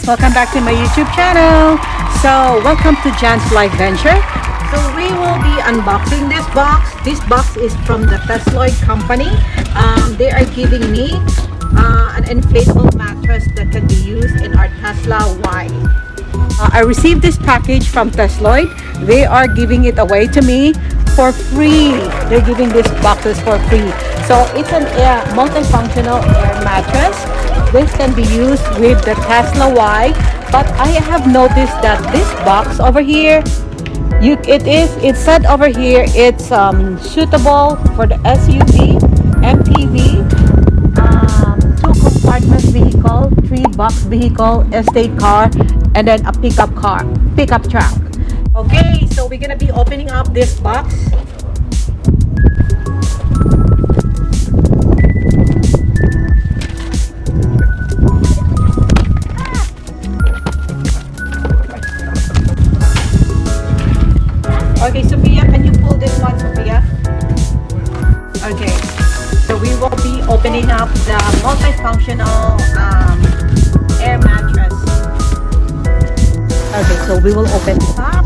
Welcome back to my YouTube channel. So welcome to Jan's Life Venture. So we will be unboxing this box. This box is from the Tesla company. They are giving me an inflatable mattress that can be used in our Tesla Y. I received this package from Tesla. They are giving it away to me for free. They're giving these boxes for free. So it's an multifunctional air mattress. This can be used with the Tesla Y, but I have noticed that this box over here, it said over here it's suitable for the SUV, MPV, two compartment vehicle, 3-box vehicle, estate car, and then a pickup truck. Okay, so we're gonna be opening up this box. Okay, Sophia, can you pull this one, Sophia? Okay, so we will be opening up the multifunctional air mattress. Okay, so we will open this up.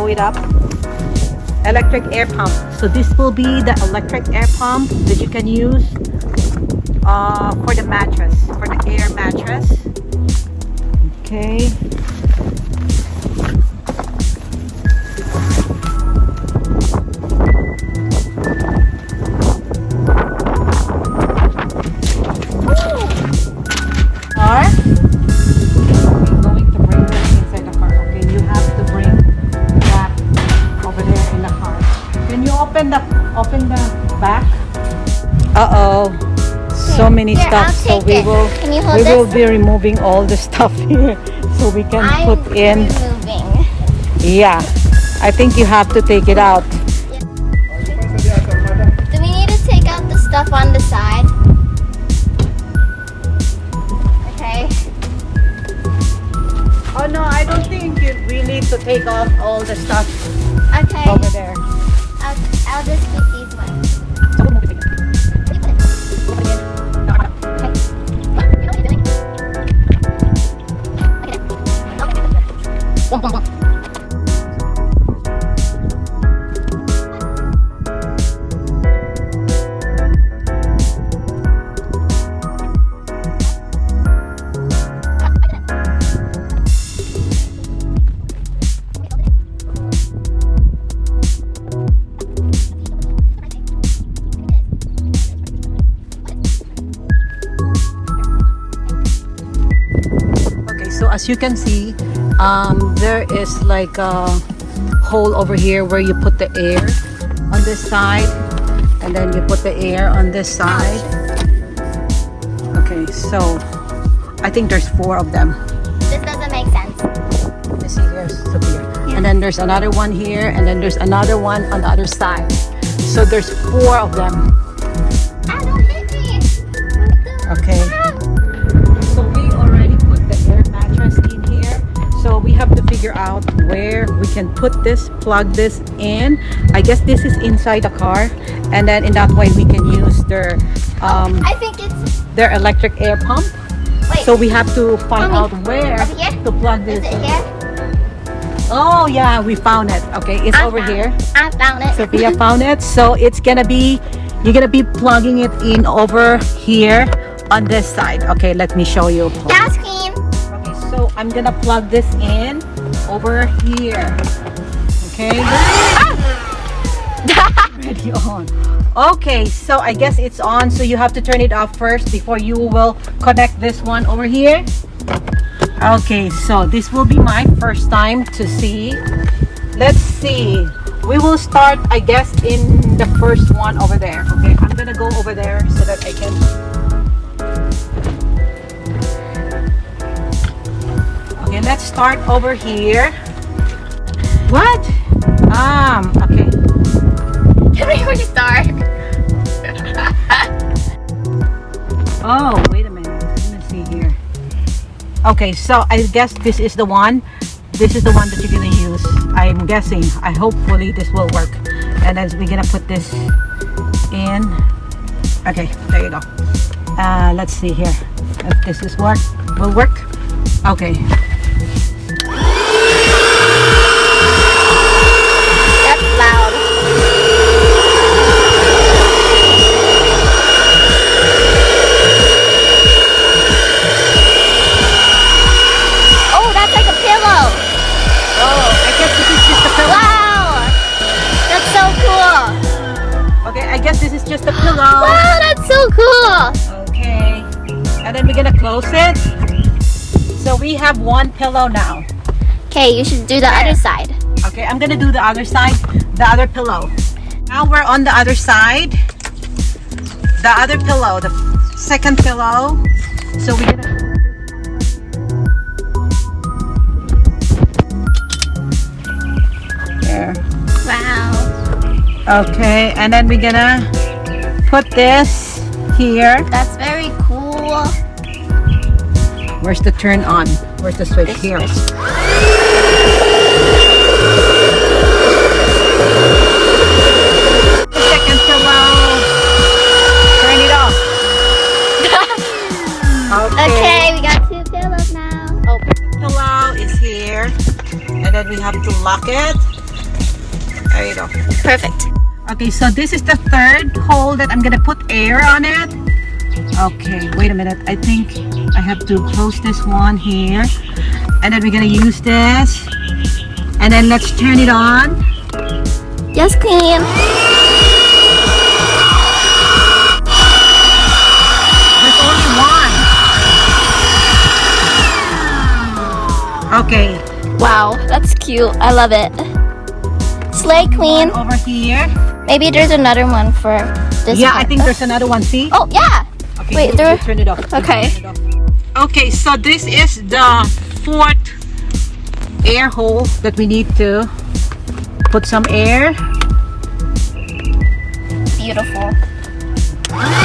It up. Electric air pump. So this will be the electric air pump that you can use for the mattress, for the air mattress. Okay. Open the back. So many stuff. So we will be removing all the stuff here, so we can put in. Removing. Yeah, I think you have to take it out. Do we need to take out the stuff on the side? Okay. Oh no, I don't think we need to take off all the stuff Okay. over there. I'll just keep these ones. So we'll move it again. So as you can see, there is like a hole over here where you put the air on this side, and then you put the air on this side. Okay, so I think there's 4 of them. This doesn't make sense. Let me see, here's Sophia. Yeah. And then there's another one here, and then there's another one on the other side. So there's 4 of them. I don't hit me. Okay. So we have to figure out where we can plug this in. I guess this is inside the car, and then in that way we can use their I think it's their electric air pump. Wait. So we have to find out where Over here? to plug this Is it in. here? Oh yeah, we found it. Okay, it's over here. I found it. Sophia found it. So it's gonna be, you're gonna be plugging it in over here on this side. Okay, let me show you. That's clean. So I'm gonna plug this in over here. Okay. Already on. Okay, so I guess it's on. So you have to turn it off first before you will connect this one over here. Okay, so this will be my first time to see. Let's see. We will start, I guess, in the first one over there. Okay, I'm gonna go over there so that I can. Okay, let's start over here. What? Okay. Can we restart? Oh, wait a minute. Let me see here. Okay, so I guess this is the one. This is the one that you're gonna use. I'm guessing. Hopefully this will work. And then we're gonna put this in. Okay, there you go. Let's see here if this is will work. Okay. That's loud. Oh, that's like a pillow. Oh, I guess this is just a pillow. Wow, that's so cool. Okay, I guess this is just a pillow. Wow, that's so cool. Okay. And then we're gonna close it. So we have one pillow now. Okay, you should do the other side. Okay, I'm gonna do the other side, the other pillow. Now we're on the other side. The other pillow, the second pillow. So we're gonna there. Wow. Okay, and then we're gonna put this here. That's very cool. Where's the turn on? Where's the switch? This Here. switch. The second pillow. Turn it off. Okay, we got two pillows now. Oh, Pillow is here, and then we have to lock it. There you go. perfect. Okay, so this is the third hole that I'm gonna put air on it. Okay, wait a minute. I think I have to close this one here, and then we're gonna use this, and then let's turn it on. Yes, Queen. There's only one. Okay, Wow, that's cute. I love it. Slay Queen. over here. Maybe there's another one for this Yeah, part. I think there's another one. See? Oh, yeah. Okay, Wait, you there. turn it off. Okay. Turn it off. Okay, so this is the fourth air hole that we need to put some air. Beautiful. Wow.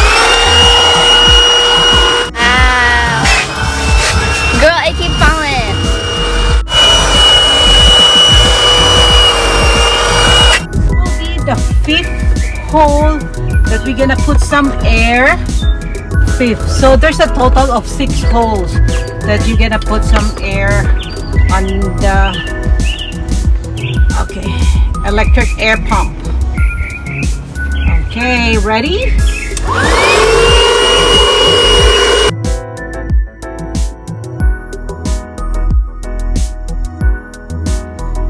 Girl, I keep falling. This will be the fifth hole that we're gonna put some air. Fifth. So there's a total of 6 holes that you're gonna put some air on the electric air pump. Okay, ready?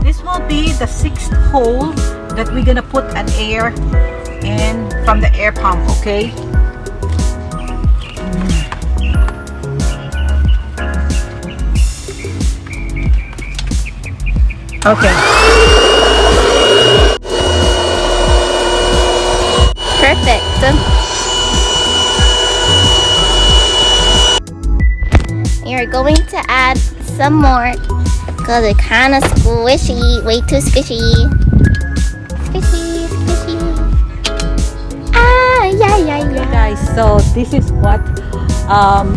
This will be the 6th hole that we're gonna put an air in from the air pump, okay? Okay. Perfect. You're going to add some more because it's kind of squishy. Way too squishy. Squishy, squishy. Ah, yeah, yeah, Okay, yeah. guys, so this is what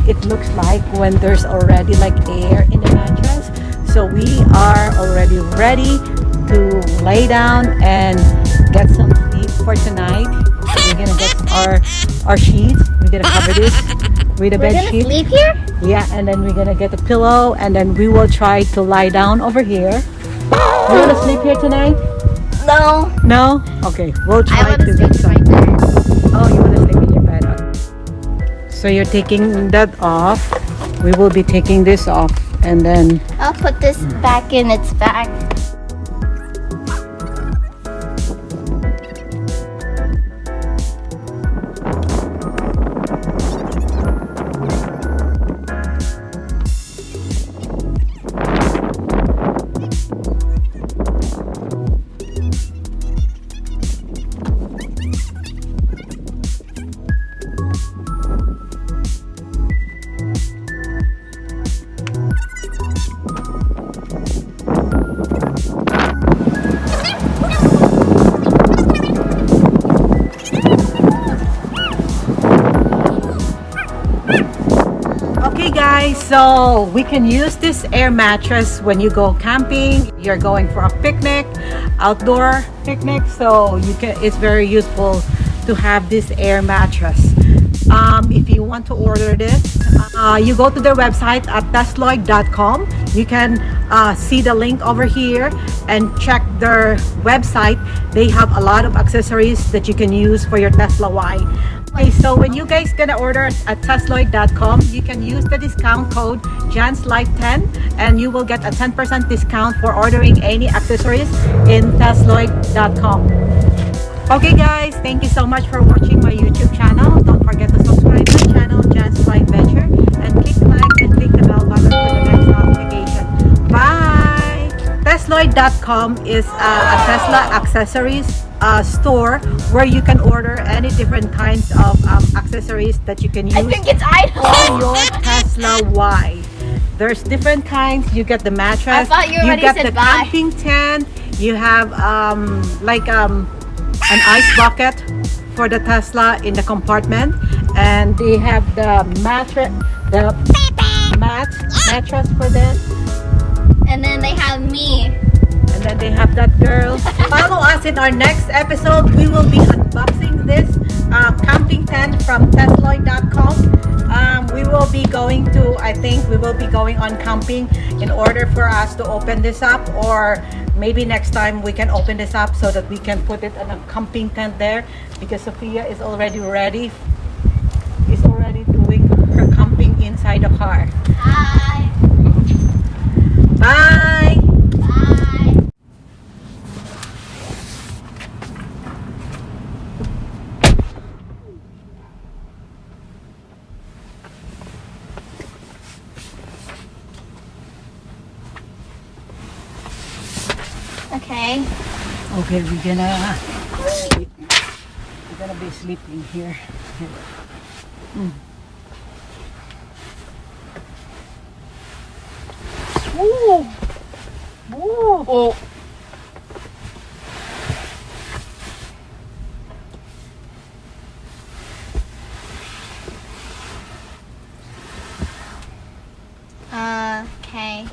it looks like when there's already like air in the mattress. So we are already ready to lay down and get some sleep for tonight. We're gonna get our sheets. We're gonna cover this with a We're bed gonna sheet. sleep here? Yeah, and then we're gonna get a pillow, and then we will try to lie down over here. You wanna sleep here tonight? No. No? Okay, we'll I try want to to get sleep some. right there. Oh, you wanna sleep in your bed? Okay. So you're taking that off. We will be taking this off, and then I'll put this back in its bag. So we can use this air mattress when you go camping, you're going for a picnic, outdoor picnic. So it's very useful to have this air mattress. If you want to order this, you go to their website at tesloid.com. You can see the link over here and check their website. They have a lot of accessories that you can use for your Tesla Y. Okay, so when you guys gonna order at tesloid.com, you can use the discount code JANSLIFE10 and you will get a 10% discount for ordering any accessories in tesloid.com. Okay guys, thank you so much for watching my YouTube channel. Don't forget to subscribe to my channel, Jan's Life Venture, and click like and click the bell button for the next notification. Bye! Tesloid.com is a Tesla accessories store where you can order any different kinds of accessories that you can use I think it's Idaho. for your Tesla Y. There's different kinds. You get the mattress, I thought you already get said the bye. camping tent, you have an ice bucket for the Tesla in the compartment, and they have the mattress, the mattress for that, And then they have me. and then they have that girl. Follow us in our next episode. We will be unboxing this camping tent from tesloid.com. We will be going to, I think we will be going on camping in order for us to open this up, or maybe next time we can open this up so that we can put it in a camping tent there, because Sophia is already ready. Is already doing her camping inside the car. Bye. Bye! Bye. Okay. Okay, we're gonna sleep. We're gonna be sleeping here. Ooh. Ooh. Oh. Okay.